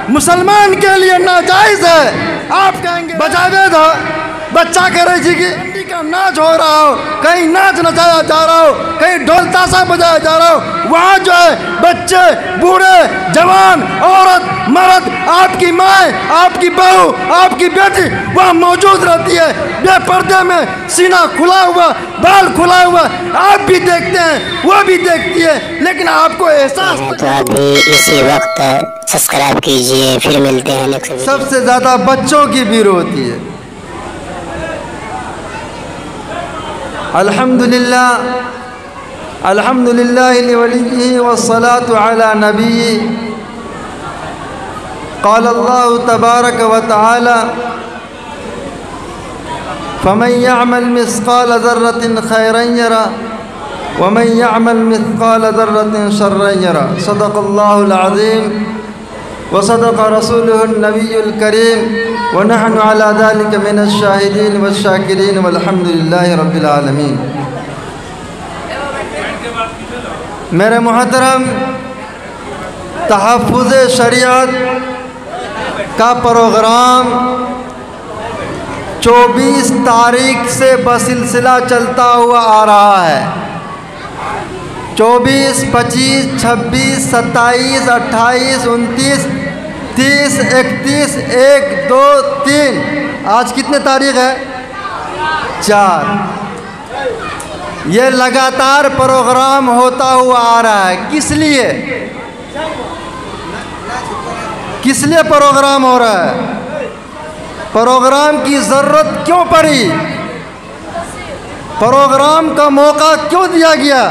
مسلمان کے لیے ناجائز ہے. آپ کہیں گے بجاوید ہو بچہ کرے جی کہ ڈنڈی کا ناچ ہو رہا ہو, کہیں ناچ نچایا جا رہا ہو, کہیں ڈھول تاشا بجایا جا رہا ہو, وہاں جو ہے بچے بوڑھے جوان عورت مرد آپ کی مائیں آپ کی بہو آپ کی بیٹی وہاں موجود رہتی ہے, بے پردے میں سینہ کھلا ہوا بال کھلا ہوا. آپ بھی دیکھتے ہیں وہ بھی دیکھتی ہے, لیکن آپ کو احساس تو آپ بھی اسی وقت سبسکرائب کیجئے. پھر ملتے ہیں نیکسٹ ویڈیو. سب سے زیادہ بچوں کی بھیڑ ہوتی ہے. الحمدللہ الحمدللہ لولیہ والصلاة علی نبی. قال اللہ تبارک و تعالی فمن يعمل مثقال ذرة خيرا يره ومن يعمل مثقال ذرة شرا يره. صدق الله العظيم وصدق رسوله النبي الكريم ونحن على ذلك من الشاهدين والشاكرين والحمد لله رب العالمين. میرے محترم, تحفظ شریعت کا پروگرام 24 تاریخ سے بسلسلہ چلتا ہوا آ رہا ہے. 24 25 26 27 28 29 30 31 1 2 3 آج کتنے تاریخ ہے؟ 4. یہ لگاتار پروگرام ہوتا ہوا آ رہا ہے. کس لیے پروگرام ہو رہا ہے؟ پروگرام کی ضرورت کیوں پڑی؟ پروگرام کا موقع کیوں دیا گیا؟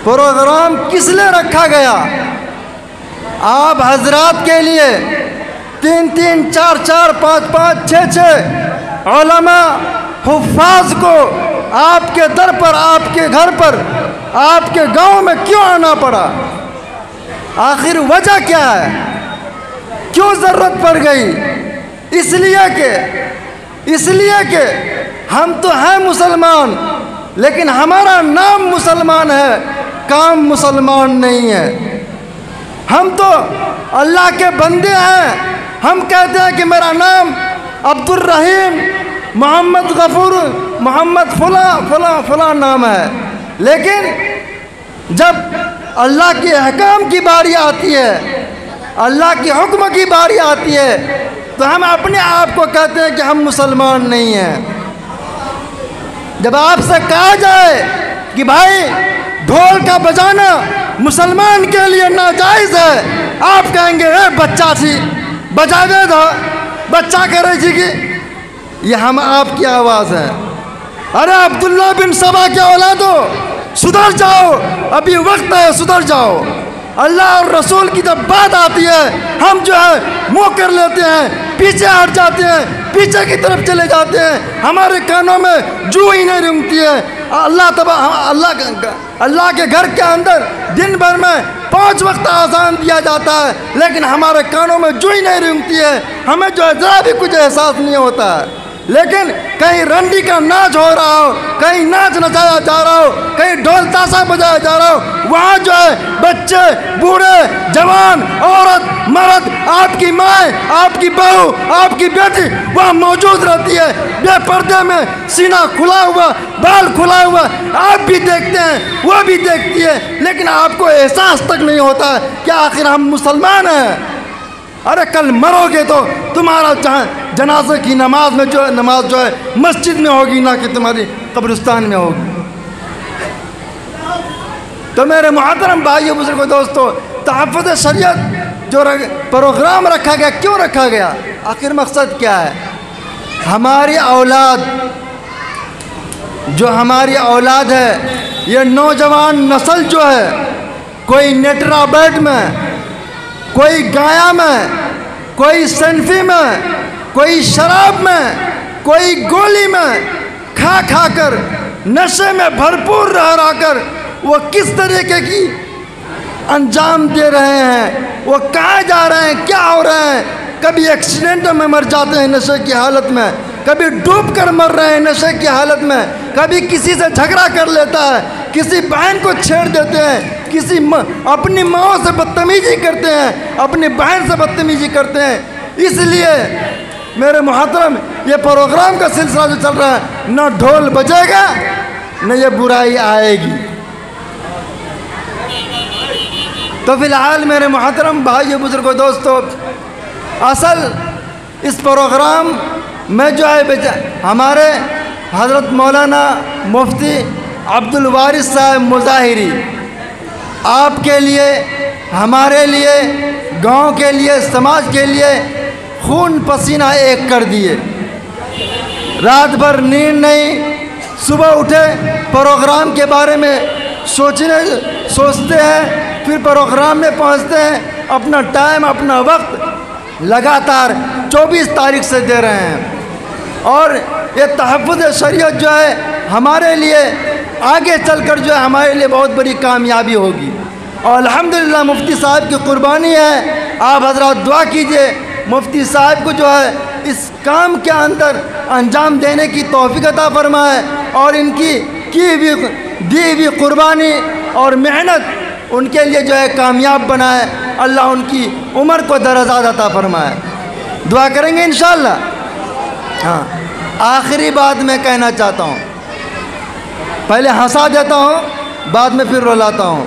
پروگرام کس لیے رکھا گیا؟ آپ حضرات کے لیے 3 4 4 5 5 6 6 علماء حفاظ کو آپ کے در پر آپ کے گھر پر آپ کے گاؤں میں کیوں آنا پڑا؟ آخر وجہ کیا ہے؟ کیوں ضرورت پڑ گئی؟ اس لیے کہ ہم تو ہیں مسلمان, لیکن ہمارا نام مسلمان ہے, کام مسلمان نہیں ہے. ہم تو اللہ کے بندے ہیں. ہم کہتے ہیں کہ میرا نام عبد الرحیم محمد غفور محمد فلاں نام ہے, لیکن جب اللہ کے احکام کی باری آتی ہے, اللہ کے حکم کی باری آتی ہے, تو ہم اپنے آپ کو کہتے ہیں کہ ہم مسلمان نہیں ہیں. جب آپ سے کہا جائے کہ بھائی ڈھول کا بجانا مسلمان کے لیے ناجائز ہے, آپ کہیں گے اے بچہ سی بجاوید ہو بچہ کرے جی کہ یہ ہم آپ کی آواز ہے. ارے عبداللہ بن سبا کے اولادو سدھر جاؤ, ابھی وقت ہے سدھر جاؤ. اللہ اور رسول کی جب بات آتی ہے ہم جو ہے منہ کر لیتے ہیں, پیچھے ہٹ جاتے ہیں, پیچھے کی طرف چلے جاتے ہیں. ہمارے کانوں میں جو ہی نہیں رونگتی ہے. اللہ کے گھر کے اندر دن بھر میں 5 وقت اذان دیا جاتا ہے, لیکن ہمارے کانوں میں جو ہی نہیں رونگتی ہے. ہمیں جو ہے ذرا بھی کچھ احساس نہیں ہوتا ہے. لیکن کہیں رنڈی کا ناچ ہو رہا ہو, کہیں ناچ نچایا جا رہا ہو, کہیں ڈھول تاشا بجایا جا رہا ہو, وہاں جو ہے بچے بوڑھے جوان عورت مرد آپ کی مائیں آپ کی بہو آپ کی بیٹی وہاں موجود رہتی ہے, بے پردے میں سینہ کھلا ہوا بال کھلا ہوا. آپ بھی دیکھتے ہیں وہ بھی دیکھتی ہے, لیکن آپ کو احساس تک نہیں ہوتا کہ آخر ہم مسلمان ہیں. ارے کل مرو گے تو تمہارا جنازے کی نماز جو ہے مسجد میں ہوگی, نہ کہ تمہاری قبرستان میں ہوگی. تو میرے محترم بھائیو بزرگو دوستو, تحفظ شریعت جو پروگرام رکھا گیا, کیوں رکھا گیا؟ آخر مقصد کیا ہے؟ ہماری اولاد ہے, یہ نوجوان نسل جو ہے, کوئی نیٹرا بیٹ میں, کوئی گایا میں, کوئی سنفی میں, کوئی شراب میں, کوئی گولی میں کھا کر نشے میں بھرپور رہ کر وہ کس طریقے کی انجام دے رہے ہیں, وہ کہاں جا رہے ہیں, کیا ہو رہے ہیں. کبھی ایکسیڈنٹ میں مر جاتے ہیں نشے کی حالت میں, کبھی ڈوب کر مر رہے ہیں نشے کی حالت میں, کبھی کسی سے جھگڑا کر لیتا ہے, کسی بہن کو چھیڑ دیتے ہیں، اپنی ماں سے بدتمیزی کرتے ہیں، اپنی بہن سے بدتمیزی کرتے ہیں۔ اس لیے میرے محترم یہ پروگرام کا سلسلہ جو چل رہا ہے، نہ ڈھول بجے گا نہ یہ برائی آئے گی۔ تو فی الحال میرے محترم بھائیو بزرگوں دوستو، اصل اس پروگرام میں جو ہے ہمارے حضرت مولانا مفتی عبدالوارث صاحب مظاہری آپ کے لیے، ہمارے لیے، گاؤں کے لیے، سماج کے لیے خون پسینہ ایک کر دیے۔ رات بھر نیند نہیں، صبح اٹھے پروگرام کے بارے میں سوچتے ہیں، پھر پروگرام میں پہنچتے ہیں، اپنا ٹائم، اپنا وقت لگاتار 24 تاریخ سے دے رہے ہیں۔ اور یہ تحفظ شریعت جو ہے ہمارے لیے آگے چل کر جو ہے ہمارے لیے بہت بڑی کامیابی ہوگی، اور الحمدللہ مفتی صاحب کی قربانی ہے۔ آپ حضرات دعا کیجئے مفتی صاحب کو جو ہے اس کام کے اندر انجام دینے کی توفیق عطا فرمائے، اور ان کی دی ہوئی قربانی اور محنت ان کے لیے جو ہے کامیاب بنائے۔ اللہ ان کی عمر کو درجات عطا فرمائے۔ دعا کریں گے انشاءاللہ۔ ہاں، آخری بات میں کہنا چاہتا ہوں، پہلے ہنسا دیتا ہوں، بعد میں پھر رلاتا ہوں۔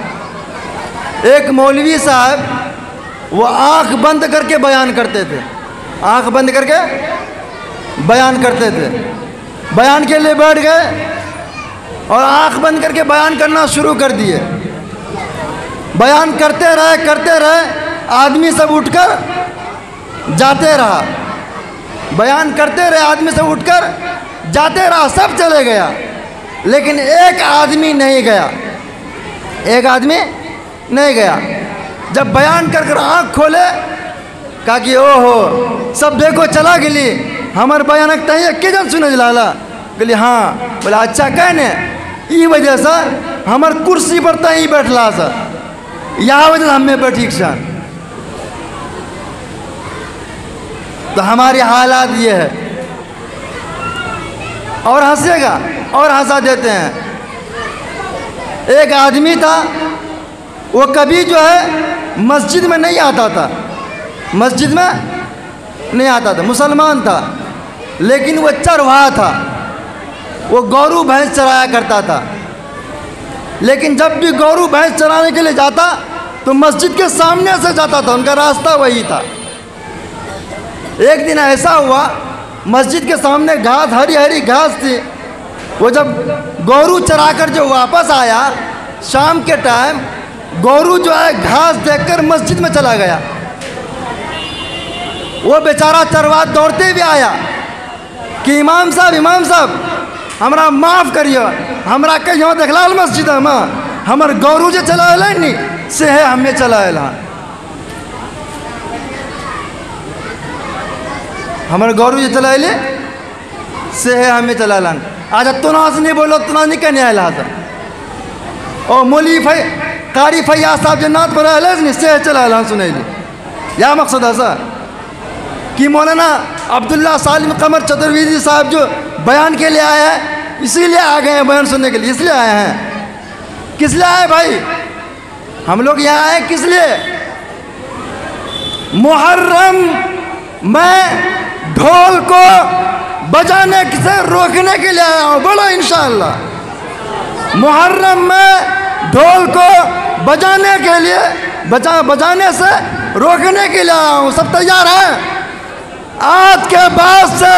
ایک مولوی صاحب وہ آنکھ بند کر کے بیان کرتے تھے، آنکھ بند کر کے بیان کرتے تھے۔ بیان کے لیے بیٹھ گئے اور آنکھ بند کر کے بیان کرنا شروع کر دیے۔ بیان کرتے رہے، آدمی سب اٹھ کر جاتے رہا، بیان کرتے رہے، آدمی سب اٹھ کر جاتے رہا، سب چلے گیا، لیکن ایک آدمی نہیں گیا، ایک آدمی نہیں گیا۔ جب بیان کر آنکھ کھولے، کہا کہ او ہو سب دیکھو چلا گلی، ہمار بیان تھی کی جن سنے لالا؟ گلی ہاں، بولا اچھا کہنے ای وجہ سے ہمار کرسی پر تھی بیٹھلا سا، یہاں وجہ سے ہم میں بیٹھی شان۔ تو ہماری حالات یہ ہے، اور ہنسے گا اور ہنسا دیتے ہیں۔ ایک آدمی تھا، وہ کبھی جو ہے مسجد میں نہیں آتا تھا، مسجد میں نہیں آتا تھا، مسلمان تھا، لیکن وہ چرواہا تھا، وہ گورو بھینس چرایا کرتا تھا۔ لیکن جب بھی گورو بھینس چرانے کے لیے جاتا تو مسجد کے سامنے سے جاتا تھا، ان کا راستہ وہی تھا۔ ایک دن ایسا ہوا، مسجد کے سامنے گھاس، ہری ہری گھاس تھی، وہ جب گورو چرا کر جو واپس آیا شام کے ٹائم، گورو جو ہے گھاس دیکھ کر مسجد میں چلا گیا۔ وہ بیچارہ چرواہ دوڑتے بھی آیا کہ امام صاحب ہمارا معاف کریے، ہمارا کہیں دیکھلال مسجد ہے ماں، ہمار گورو جو چلا نہیں سے ہے ہمیں چلا ہمارے گورو جو چلا لے سے ہے ہمیں چلا لان۔ آج تناز نہیں بولو، تناز نہیں کہنے آئے لہذا، او مولی قاری فیاض صاحب جنات پر آئے لہذا سے ہے چلا لان سنے لی۔ یا مقصد ایسا کہ مولانا عبداللہ سالم قمر چترویدی صاحب جو بیان کے لیے آئے ہیں، اسی لیے آ گئے ہیں بیان سننے کے لیے، اس لیے آئے ہیں۔ کس لیے آئے بھائی؟ ہم لوگ یہاں آئے کس لیے؟ محرم میں ڈھول کو بجانے سے روکنے کے لیے آیا ہوں، بولو انشاءاللہ۔ محرم میں ڈھول کو بجانے کے لیے، بجانے سے روکنے کے لیے آیا ہوں۔ سب تیار ہیں؟ آج کے بعد سے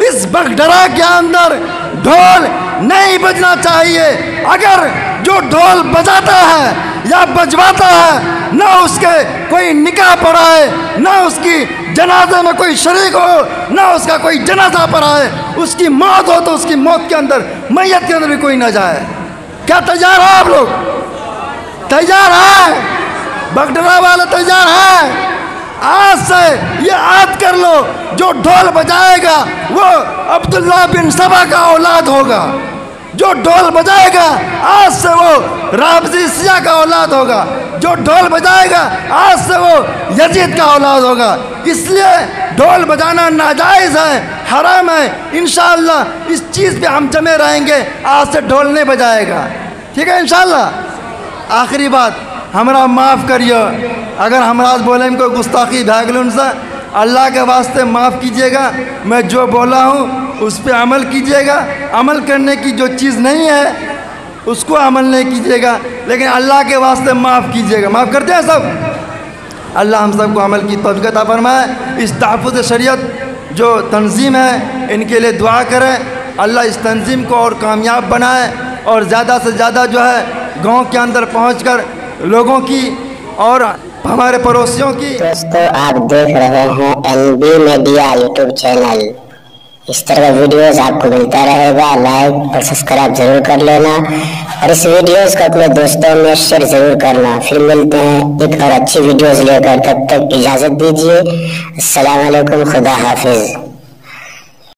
اس بگڈرا کے اندر ڈھول نہیں بجنا چاہیے۔ اگر جو ڈھول بجاتا ہے یا بجواتا ہے، نہ اس کے کوئی نکاح پڑا ہے، نہ اس کی جنازے میں کوئی شریک ہو، نہ اس کا کوئی جنازہ پڑا ہے، اس کی موت ہو تو اس کی موت کے اندر، میت کے اندر بھی کوئی نہ جائے۔ کیا تیار ہیں آپ لوگ؟ تیار ہیں؟ بگڈرا والے تیار ہیں؟ آج سے یہ عہد کر لو، جو ڈھول بجائے گا وہ عبداللہ بن سبا کا اولاد ہوگا۔ جو ڈھول بجائے گا آج سے وہ رابضی سیاہ کا اولاد ہوگا۔ جو ڈھول بجائے گا آج سے وہ یزید کا اولاد ہوگا۔ اس لیے ڈھول بجانا ناجائز ہے، حرام ہے۔ انشاءاللہ اس چیز پہ ہم جمے رہیں گے، آج سے ڈھول نہیں بجائے گا۔ ٹھیک ہے انشاءاللہ آخری بات ہمارا معاف کریے اگر ہمارا بولے کوئی گستاخی بھاگلن سے اللہ کے واسطے معاف کیجیے گا میں جو بولا ہوں اس پہ عمل کیجیے گا عمل کرنے کی جو چیز نہیں ہے اس کو عمل نہیں کیجیے گا لیکن اللہ کے واسطے معاف کیجیے گا معاف کرتے ہیں سب اللہ ہم سب کو عمل کی توفیق عطا فرمائے اس تحفظ شریعت جو تنظیم ہے ان کے لیے دعا کریں اللہ اس تنظیم کو اور کامیاب بنائے اور زیادہ سے زیادہ جو ہے گاؤں کے اندر پہنچ کر لوگوں کی اور ہمارے پڑوسیوں کی دوستو آپ دیکھ رہے ہیں NB میڈیا یوٹیوب چینل اس طرح ویڈیوز آپ کو ملتا رہے گا لائک اور سبسکرائب ضرور کر لینا اور اس ویڈیوز کو اپنے دوستوں میں شیئر ضرور کرنا پھر ملتے ہیں ایک اور اچھی ویڈیوز لے کر تب تک اجازت دیجیے السلام علیکم خدا حافظ